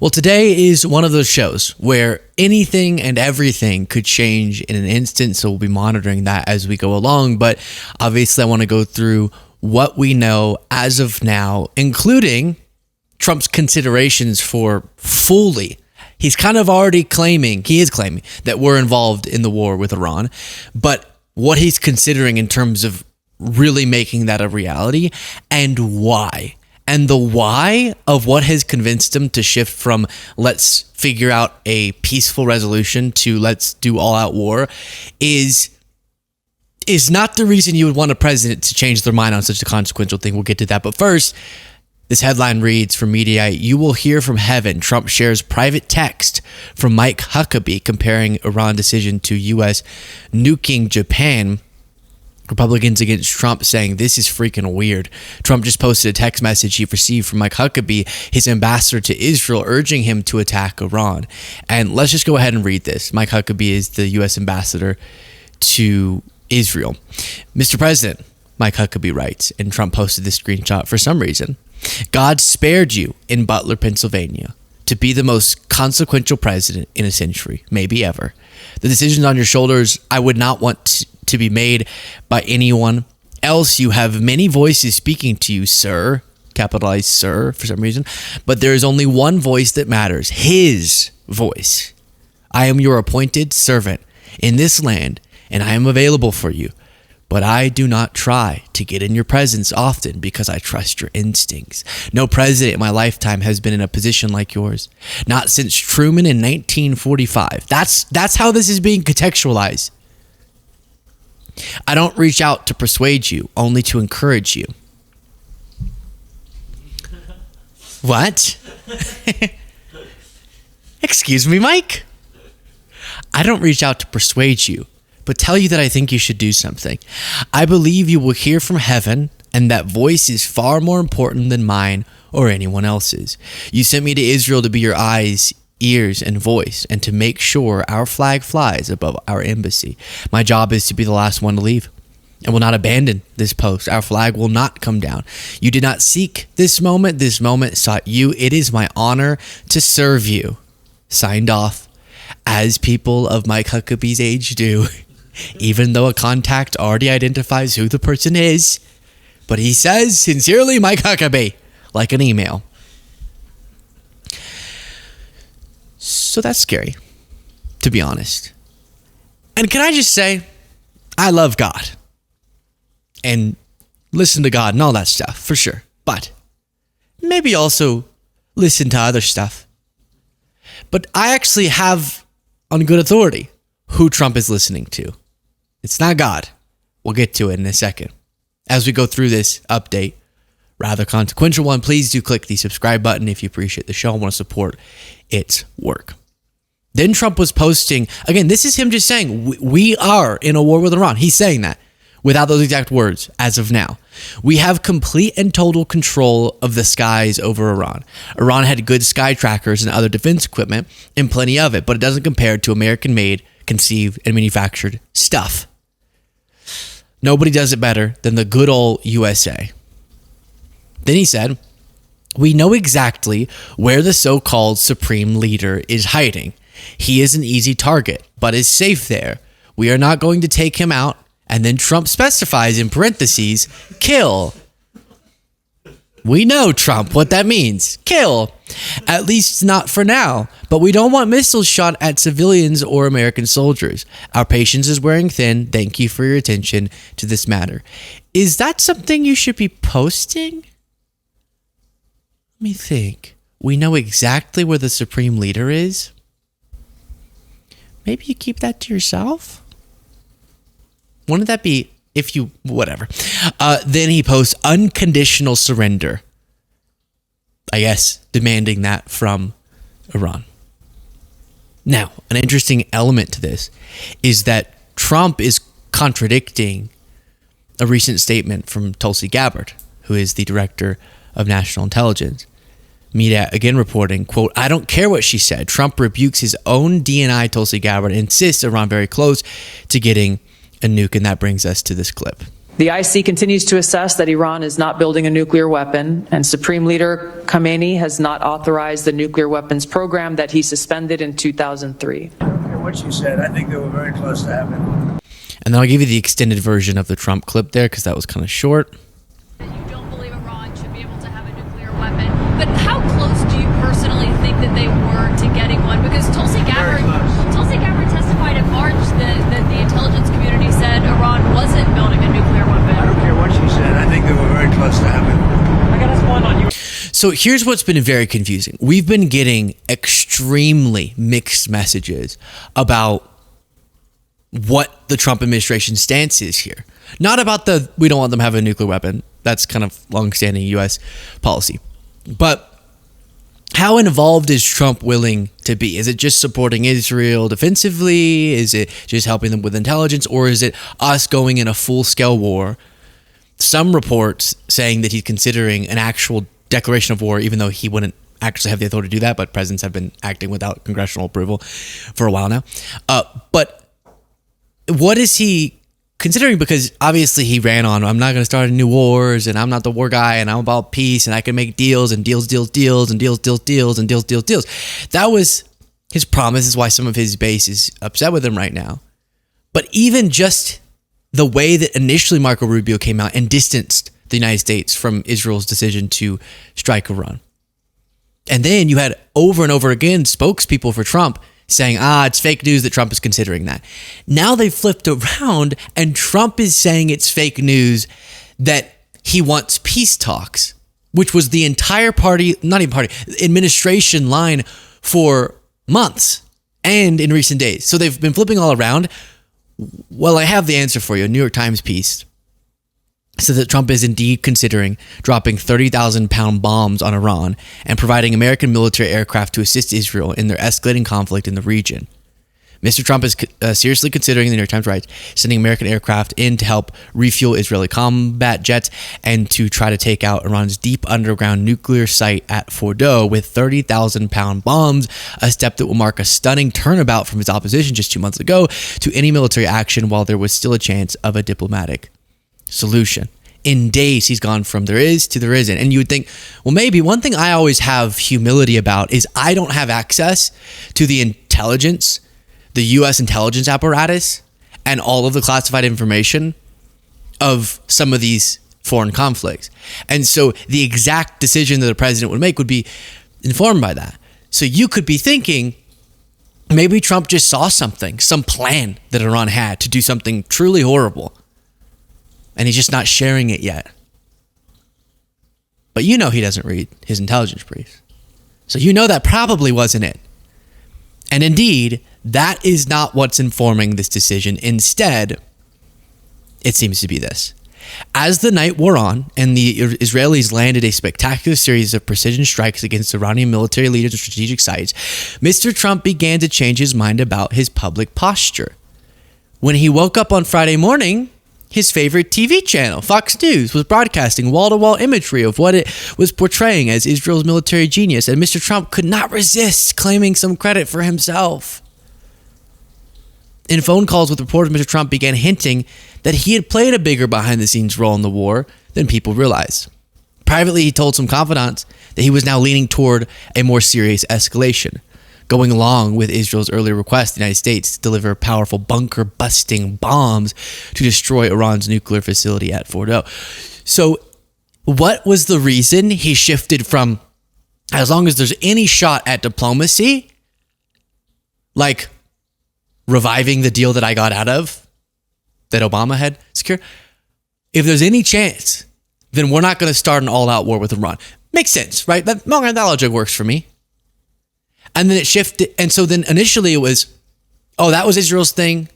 Well, today is one of those shows where anything and everything could change in an instant, so we'll be monitoring that as we go along. But obviously, I want to go through what we know as of now, including Trump's considerations for fully. He's kind of already claiming that we're involved in the war with Iran, but what he's considering in terms of really making that a reality and why. And the why of what has convinced him to shift from let's figure out a peaceful resolution to let's do all-out war is not the reason you would want a president to change their mind on such a consequential thing. We'll get to that. But first, this headline reads from Mediaite, "You will hear from heaven. Trump shares private text from Mike Huckabee comparing Iran decision to U.S. nuking Japan. Republicans against Trump saying this is freaking weird. Trump just posted a text message he received from Mike Huckabee, his ambassador to Israel, urging him to attack Iran. And let's just go ahead and read this. Mike Huckabee is the U.S. ambassador to Israel. "Mr. President," Mike Huckabee writes, and Trump posted this screenshot for some reason. "God spared you in Butler, Pennsylvania, to be the most consequential president in a century, maybe ever. The decisions on your shoulders I would not want to be made by anyone else. You have many voices speaking to you, sir," capitalized sir for some reason, "but there is only one voice that matters, his voice. I am your appointed servant in this land, and I am available for you. But I do not try to get in your presence often because I trust your instincts. No president in my lifetime has been in a position like yours. Not since Truman in 1945. That's how this is being contextualized. I don't reach out to persuade you, only to encourage you." What? Excuse me, Mike? "I don't reach out to persuade you, but tell you that I think you should do something. I believe you will hear from heaven, and that voice is far more important than mine or anyone else's. You sent me to Israel to be your eyes, ears, and voice, and to make sure our flag flies above our embassy. My job is to be the last one to leave, and will not abandon this post. Our flag will not come down. You did not seek this moment sought you. It is my honor to serve you." Signed off, as people of Mike Huckabee's age do, even though a contact already identifies who the person is. But he says, "Sincerely, Mike Huckabee," like an email. So that's scary, to be honest. And can I just say, I love God and listen to God and all that stuff, for sure. But maybe also listen to other stuff. But I actually have on good authority who Trump is listening to. It's not God. We'll get to it in a second. As we go through this update, rather consequential one, please do click the subscribe button if you appreciate the show and want to support its work. Then Trump was posting, again, this is him just saying, we are in a war with Iran. He's saying that without those exact words as of now. "We have complete and total control of the skies over Iran. Iran had good sky trackers and other defense equipment, and plenty of it, but it doesn't compare to American-made, conceived, and manufactured stuff. Nobody does it better than the good old USA." Then he said, "We know exactly where the so-called supreme leader is hiding. He is an easy target, but is safe there. We are not going to take him out." And then Trump specifies in parentheses, "kill." We know, Trump, what that means. Kill. "At least not for now. But we don't want missiles shot at civilians or American soldiers. Our patience is wearing thin. Thank you for your attention to this matter." Is that something you should be posting? Let me think. We know exactly where the supreme leader is. Maybe you keep that to yourself? Wouldn't that be, if you, whatever. Then he posts unconditional surrender. I guess demanding that from Iran. Now, an interesting element to this is that Trump is contradicting a recent statement from Tulsi Gabbard, who is the director of national intelligence. Media again reporting, quote, "I don't care what she said. Trump rebukes his own DNI, Tulsi Gabbard, and insists Iran very close to getting a nuke." And that brings us to this clip. The IC continues to assess that Iran is not building a nuclear weapon, and Supreme Leader Khamenei has not authorized the nuclear weapons program that he suspended in 2003. I don't care what she said. I think they were very close to having one. And then I'll give you the extended version of the Trump clip there because that was kind of short. You don't believe Iran should be able to have a nuclear weapon, but how close do you personally think that they were to getting one? Because Tulsi Gabbard testified in March that the intelligence community said Iran wasn't building a nuclear weapon. I don't care what she said. I think they were very close to having one. I got this one on you. So here's what's been very confusing. We've been getting extremely mixed messages about what the Trump administration's stance is here. Not about the we don't want them to have a nuclear weapon. That's kind of longstanding U.S. policy. But how involved is Trump willing to be? Is it just supporting Israel defensively? Is it just helping them with intelligence? Or is it us going in a full-scale war? Some reports saying that he's considering an actual declaration of war, even though he wouldn't actually have the authority to do that, but presidents have been acting without congressional approval for a while now. But what is he considering? Because obviously he ran on, I'm not going to start new wars, and I'm not the war guy, and I'm about peace, and I can make deals, and deals. That was his promise, is why some of his base is upset with him right now. But even just the way that initially Marco Rubio came out and distanced the United States from Israel's decision to strike Iran. And then you had over and over again spokespeople for Trump saying, it's fake news that Trump is considering that. Now they've flipped around and Trump is saying it's fake news that he wants peace talks, which was the entire administration line for months and in recent days. So they've been flipping all around. Well, I have the answer for you. A New York Times piece says that Trump is indeed considering dropping 30,000-pound bombs on Iran and providing American military aircraft to assist Israel in their escalating conflict in the region. Mr. Trump is seriously considering, the New York Times writes, sending American aircraft in to help refuel Israeli combat jets and to try to take out Iran's deep underground nuclear site at Fordo with 30,000-pound bombs, a step that will mark a stunning turnabout from his opposition just 2 months ago to any military action while there was still a chance of a diplomatic solution. In days, he's gone from there is to there isn't. And you would think, well, maybe one thing I always have humility about is I don't have access to the intelligence, the U.S. intelligence apparatus, and all of the classified information of some of these foreign conflicts. And so the exact decision that a president would make would be informed by that. So you could be thinking, maybe Trump just saw something, some plan that Iran had to do something truly horrible, and he's just not sharing it yet. But you know he doesn't read his intelligence briefs. So you know that probably wasn't it. And indeed, that is not what's informing this decision. Instead, it seems to be this. As the night wore on and the Israelis landed a spectacular series of precision strikes against Iranian military leaders and strategic sites, Mr. Trump began to change his mind about his public posture. When he woke up on Friday morning, his favorite TV channel, Fox News, was broadcasting wall-to-wall imagery of what it was portraying as Israel's military genius, and Mr. Trump could not resist claiming some credit for himself. In phone calls with reporters, Mr. Trump began hinting that he had played a bigger behind-the-scenes role in the war than people realized. Privately, he told some confidants that he was now leaning toward a more serious escalation, going along with Israel's earlier request the United States to deliver powerful bunker-busting bombs to destroy Iran's nuclear facility at Fordo. So what was the reason he shifted from, as long as there's any shot at diplomacy, like reviving the deal that I got out of, that Obama had secured, if there's any chance, then we're not going to start an all-out war with Iran. Makes sense, right? That logic works for me. And then it shifted. And so then initially it was, that was Israel's thing.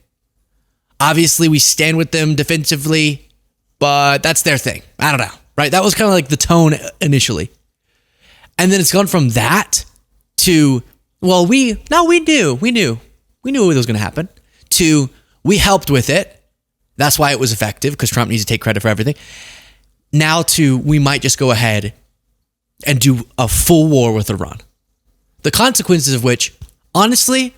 Obviously, we stand with them defensively, but that's their thing. I don't know, right? That was kind of like the tone initially. And then it's gone from that to, we knew it was going to happen, to we helped with it. That's why it was effective, because Trump needs to take credit for everything. Now to we might just go ahead and do a full war with Iran. The consequences of which, honestly,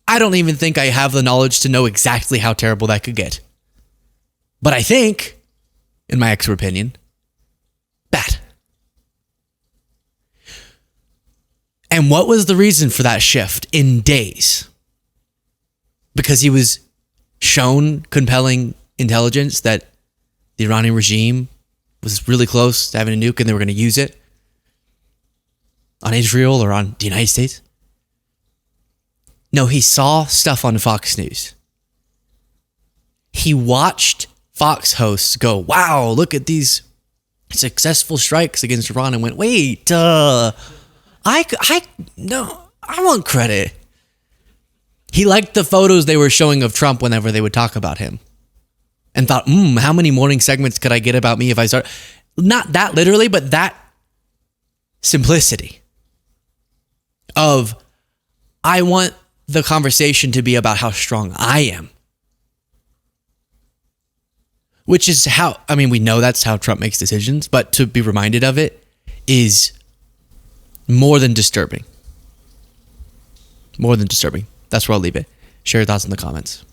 I don't even think I have the knowledge to know exactly how terrible that could get. But I think in my expert opinion. Bad. And what was the reason for that shift in days? Because he was shown compelling intelligence that the Iranian regime was really close to having a nuke and they were going to use it on Israel or on the United States. No, he saw stuff on Fox News. He watched Fox hosts go, wow, look at these successful strikes against Iran, and went, wait, no, I want credit. He liked the photos they were showing of Trump whenever they would talk about him and thought, how many morning segments could I get about me if I start? Not that literally, but that simplicity of, I want the conversation to be about how strong I am. Which is how, we know that's how Trump makes decisions, but to be reminded of it is more than disturbing. More than disturbing. That's where I'll leave it. Share your thoughts in the comments.